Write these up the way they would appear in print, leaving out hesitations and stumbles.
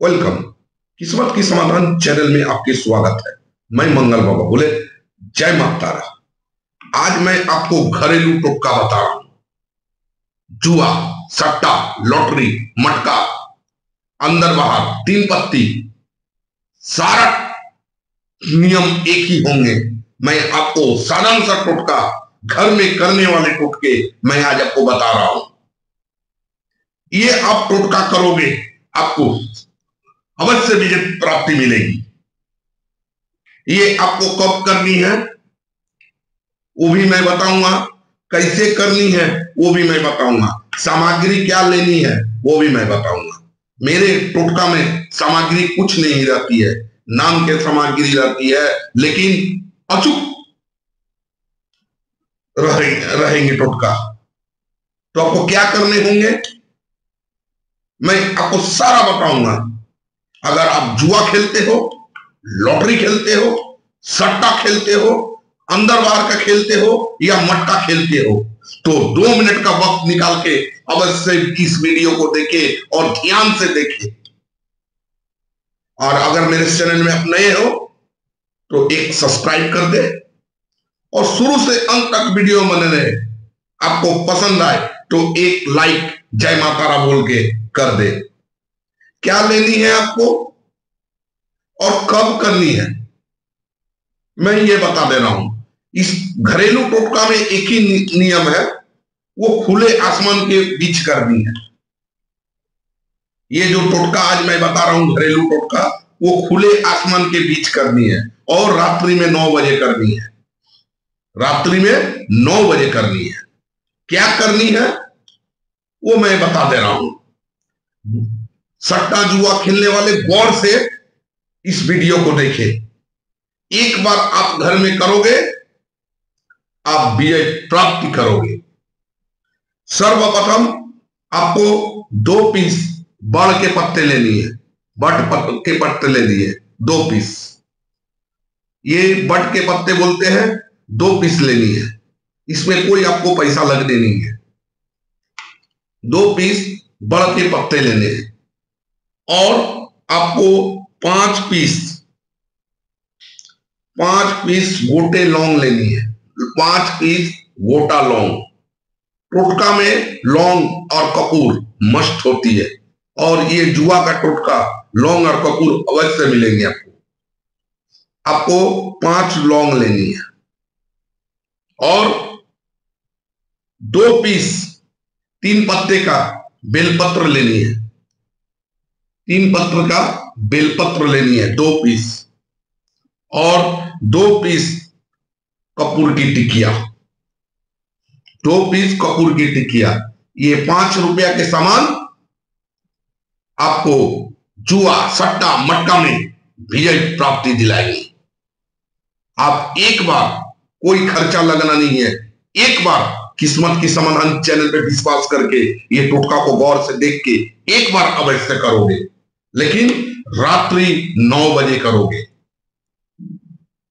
Welcome. किस्मत की समाधान चैनल में आपके स्वागत है। मैं मंगल बाबा बोले। जय माता तारा। आज मैं आपको घरेलू टोटका बता रहा हूं। जुआ, सट्टा, लॉटरी, मटका, अंदर बाहर, तीन पत्ती, सारा नियम एक ही होंगे। मैं आपको साधारण सा टोटका, घर में करने वाले टोटके मैं आज आपको बता रहा हूं। ये आप टोटका करोगे, आपको अवश्य विजय प्राप्ति मिलेगी। ये आपको कब करनी है वो भी मैं बताऊंगा, कैसे करनी है वो भी मैं बताऊंगा, सामग्री क्या लेनी है वो भी मैं बताऊंगा। मेरे टोटका में सामग्री कुछ नहीं रहती है, नाम के सामग्री रहती है, लेकिन अचूक रहेंगे टोटका। तो आपको क्या करने होंगे मैं आपको सारा बताऊंगा। अगर आप जुआ खेलते हो, लॉटरी खेलते हो, सट्टा खेलते हो, अंदर बाहर का खेलते हो या मटका खेलते हो, तो 2 मिनट का वक्त निकाल के अवश्य इस वीडियो को देखें और ध्यान से देखें। और अगर मेरे चैनल में आप नए हो तो एक सब्सक्राइब कर दे और शुरू से अंत तक वीडियो बने रहे। आपको पसंद आए तो एक लाइक जय माता तारा बोल के कर दे। क्या लेनी है आपको और कब करनी है मैं ये बता दे रहा हूं। इस घरेलू टोटका में एक ही नियम है, वो खुले आसमान के बीच करनी है। ये जो टोटका आज मैं बता रहा हूं घरेलू टोटका, वो खुले आसमान के बीच करनी है और रात्रि में 9 बजे करनी है। रात्रि में 9 बजे करनी है। क्या करनी है वो मैं बता दे रहा हूं। सट्टा जुआ खेलने वाले गौर से इस वीडियो को देखें। एक बार आप घर में करोगे, आप विजय प्राप्ति करोगे। सर्वप्रथम आपको 2 पीस बड़ के पत्ते लेनी है। बट के पत्ते ले लिए 2 पीस, ये बट के पत्ते बोलते हैं। 2 पीस लेनी है, इसमें कोई आपको पैसा लगने नहीं है। 2 पीस बड़ के पत्ते लेने हैं और आपको 5 पीस गोटे लौंग लेनी है। 5 पीस गोटा लौंग। टोटका में लौंग और कपूर मस्त होती है और ये जुआ का टोटका लौंग और कपूर अवश्य मिलेंगे आपको। आपको 5 लौंग लेनी है और 2 पीस 3 पत्ते का बेलपत्र लेनी है। 3 पत्र का बेलपत्र लेनी है 2 पीस और 2 पीस कपूर की टिकिया। 2 पीस कपूर की टिकिया। ये 5 रुपया के सामान आपको जुआ सट्टा मटका में विजय प्राप्ति दिलाएगी। आप एक बार, कोई खर्चा लगना नहीं है, एक बार किस्मत की समाधान चैनल पे विश्वास करके ये टोटका को गौर से देख के एक बार अवश्य करोगे, लेकिन रात्रि 9 बजे करोगे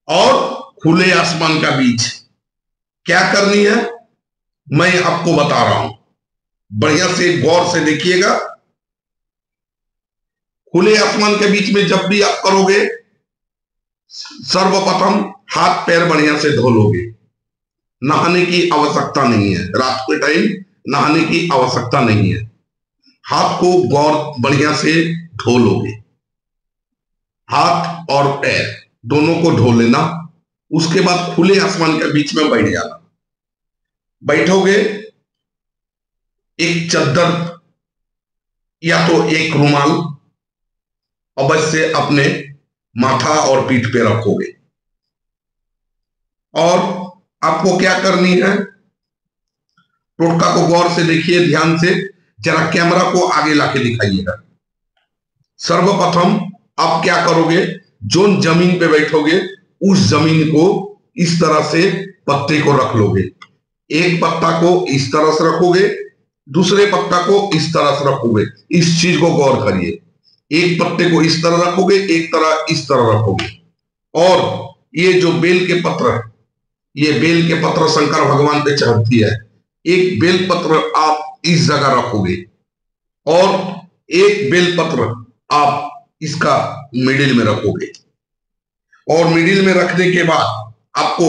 और खुले आसमान का बीच। क्या करनी है मैं आपको बता रहा हूं, बढ़िया से गौर से देखिएगा। खुले आसमान के बीच में जब भी आप करोगे, सर्वप्रथम हाथ पैर बढ़िया से धो लोगे। नहाने की आवश्यकता नहीं है, रात के टाइम नहाने की आवश्यकता नहीं है। हाथ को गौर बढ़िया से धो लोगे, हाथ और पैर दोनों को धो लेना। उसके बाद खुले आसमान के बीच में बैठ जाना। बैठोगे, एक चद्दर या तो एक रुमाल अवश्य अपने माथा और पीठ पे रखोगे और आपको क्या करनी है, टोटका को गौर से देखिए, ध्यान से, जरा कैमरा को आगे लाके दिखाइएगा। सर्वप्रथम आप क्या करोगे, जो जमीन पे बैठोगे उस जमीन को इस तरह से पत्ते को रख लोगे। एक पत्ता को इस तरह से रखोगे, दूसरे पत्ता को इस तरह से रखोगे। इस चीज को गौर करिए। एक पत्ते को इस तरह रखोगे, एक तरह इस तरह रखोगे और ये जो बेल के पत्र है, ये बेल के पत्र शंकर भगवान पे चढ़ती है। एक बेल पत्र आप इस जगह रखोगे और एक बेल पत्र आप इसका मिडिल में रखोगे और मिडिल में रखने के बाद आपको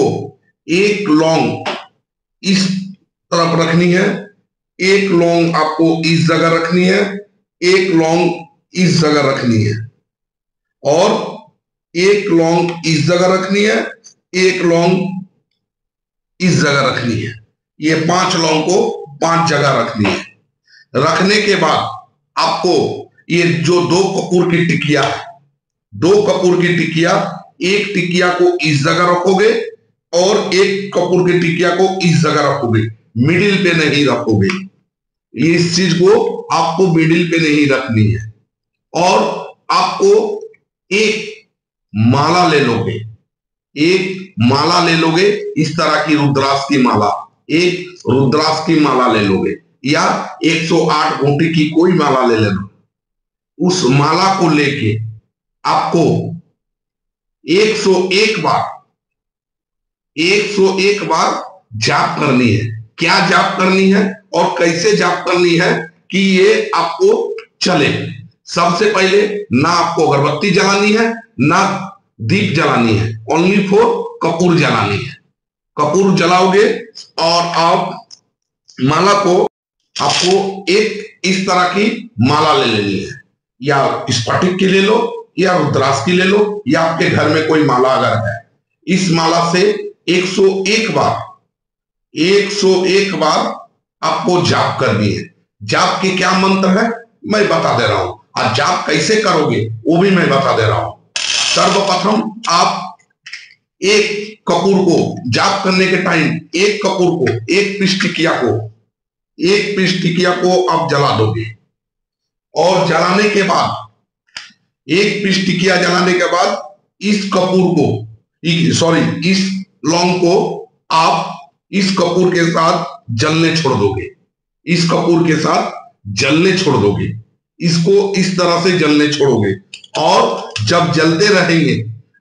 एक लौंग इस तरफ रखनी है, एक लौंग आपको इस जगह रखनी है, एक लौंग इस जगह रखनी है और एक लौंग इस जगह रखनी है, एक लौंग इस जगह रखनी है। ये 5 लौंग को 5 जगह रखनी है। रखने के बाद आपको ये जो 2 कपूर की टिकिया है, 2 कपूर की टिकिया, एक टिकिया को इस जगह रखोगे और एक कपूर की टिकिया को इस जगह रखोगे, मिडिल पे नहीं रखोगे। इस चीज को आपको मिडिल पे नहीं रखनी है। और आपको एक माला ले लोगे, एक माला ले लोगे, इस तरह की रुद्राक्ष की माला, एक रुद्राक्ष की माला ले लोगे या 108 घंटी की कोई माला ले लेना। उस माला को लेके आपको 101 बार जाप करनी है। क्या जाप करनी है और कैसे जाप करनी है कि ये आपको चले। सबसे पहले ना आपको अगरबत्ती जलानी है, ना दीप जलानी है, ओनली फॉर कपूर जलानी है। कपूर जलाओगे और आप माला को, आपको एक इस तरह की माला ले लेनी है, या स्फटिक की ले लो या रुद्राक्ष की ले लो, या आपके घर में कोई माला अगर है। इस माला से 101 बार आपको जाप करनी है। जाप के क्या मंत्र है मैं बता दे रहा हूं, और जाप कैसे करोगे वो भी मैं बता दे रहा हूं। सर्वप्रथम आप एक कपूर को जाप करने के टाइम, एक कपूर को, एक पिस्टिकिया को आप जला दोगे और जलाने के बाद, एक पिस्टिकिया जलाने के बाद इस कपूर को, इस लौंग को आप इस कपूर के साथ जलने छोड़ दोगे। इस कपूर के साथ जलने छोड़ दोगे, इसको इस तरह से जलने छोड़ोगे और जब जलते रहेंगे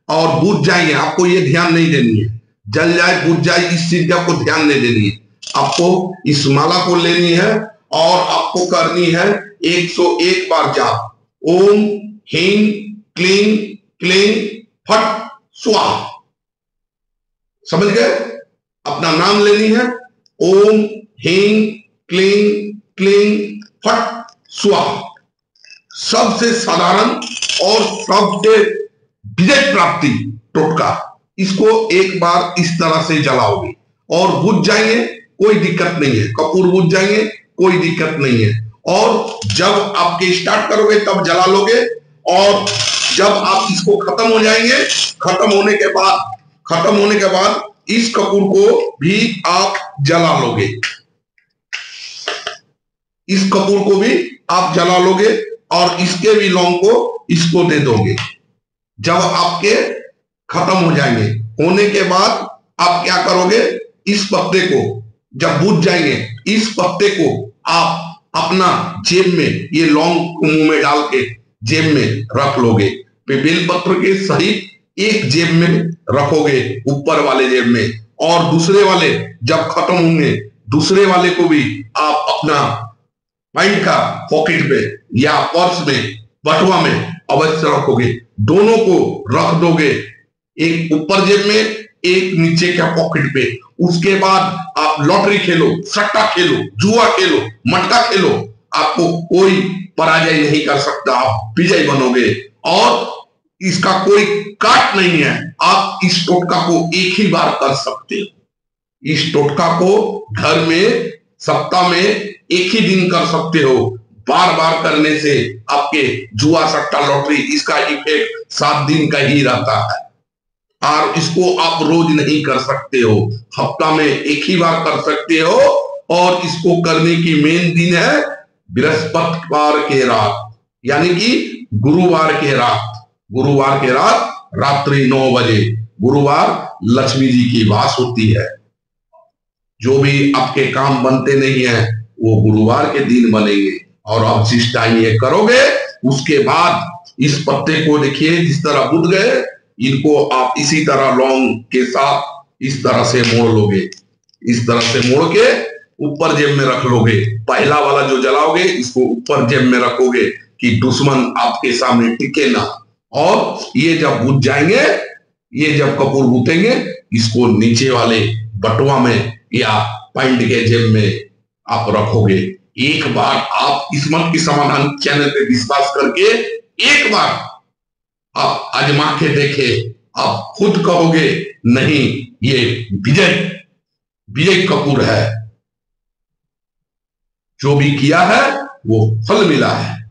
और बुझ जाएंगे, आपको ये ध्यान नहीं देनी है, जल जाए बुझ जाए इस चीज का आपको ध्यान नहीं देनी है। आपको इस माला को लेनी है और आपको करनी है 101 बार जाप। ओम ह्रीं क्लीं क्लीं फट स्वाहा। समझ गए? अपना नाम लेनी है, ओम ह्रीं क्लीं क्लीं फट स्वाहा। सबसे साधारण और सबसे विजय प्राप्ति टोटका। इसको एक बार इस तरह से जलाओगे और बुझ जाएंगे, कोई दिक्कत नहीं है। कपूर बुझ जाएंगे, कोई दिक्कत नहीं है। और जब आपके स्टार्ट करोगे तब जला लोगे, और जब आप इसको खत्म हो जाएंगे, खत्म होने के बाद इस कपूर को भी आप जला लोगे, इस कपूर को भी आप जला लोगे और इसके भी लौंग को इसको दे दोगे। जब आपके खत्म हो जाएंगे, होने के बाद आप क्या करोगे, इस पत्ते को जब बुझ जाएंगे, इस पत्ते को आप अपना जेब में, ये लौंग को मुंह में डाल के जेब में रख लोगे। बेलपत्र के सहित एक जेब में रखोगे, ऊपर वाले जेब में, और दूसरे वाले जब खत्म होंगे, दूसरे वाले को भी आप अपना पैंट का पॉकेट में या पर्स में, बटुआ में अवश्य रखोगे। दोनों को रख दोगे, एक ऊपर जेब में, एक नीचे का पॉकेट पे। उसके बाद आप लॉटरी खेलो, सट्टा खेलो, जुआ खेलो, मटका खेलो, आपको कोई पराजय नहीं कर सकता, आप विजय बनोगे। और इसका कोई काट नहीं है, आप इस टोटका को एक ही बार कर सकते हो। इस टोटका को घर में सप्ताह में एक ही दिन कर सकते हो। बार बार करने से आपके जुआ, सट्टा, लॉटरी, इसका इफेक्ट 7 दिन का ही रहता है, और इसको आप रोज नहीं कर सकते हो, हफ्ता में एक ही बार कर सकते हो। और इसको करने की मेन दिन है बृहस्पतिवार के रात, यानी कि गुरुवार के रात। गुरुवार के रात रात्रि 9 बजे, गुरुवार लक्ष्मी जी की वास होती है। जो भी आपके काम बनते नहीं है वो गुरुवार के दिन बनेंगे। और आप जिस टाइम ये करोगे, उसके बाद इस पत्ते को देखिए जिस तरह बुझ गए, इनको आप इसी तरह लौंग के साथ इस तरह से मोड़ लोगे, इस तरह से मोड़ के ऊपर जेब में रख लोगे। पहला वाला जो जलाओगे इसको ऊपर जेब में रखोगे, कि दुश्मन आपके सामने टिके ना। और ये जब बुझ जाएंगे, ये जब कपूर बुतेंगे, इसको नीचे वाले बटुआ में या पैंट के जेब में आप रखोगे। एक बार आप किस्मत की समाधान चैनल पे विश्वास करके एक बार आप आजमा के देखे, आप खुद कहोगे नहीं, ये विजय कपूर है, जो भी किया है वो फल मिला है।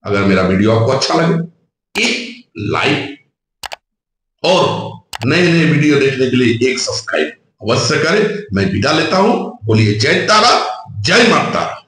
अगर मेरा वीडियो आपको अच्छा लगे, एक लाइक और नए नए वीडियो देखने के लिए एक सब्सक्राइब अवश्य करें। मैं विदा लेता हूं। बोलिए जय तारा, जय माता।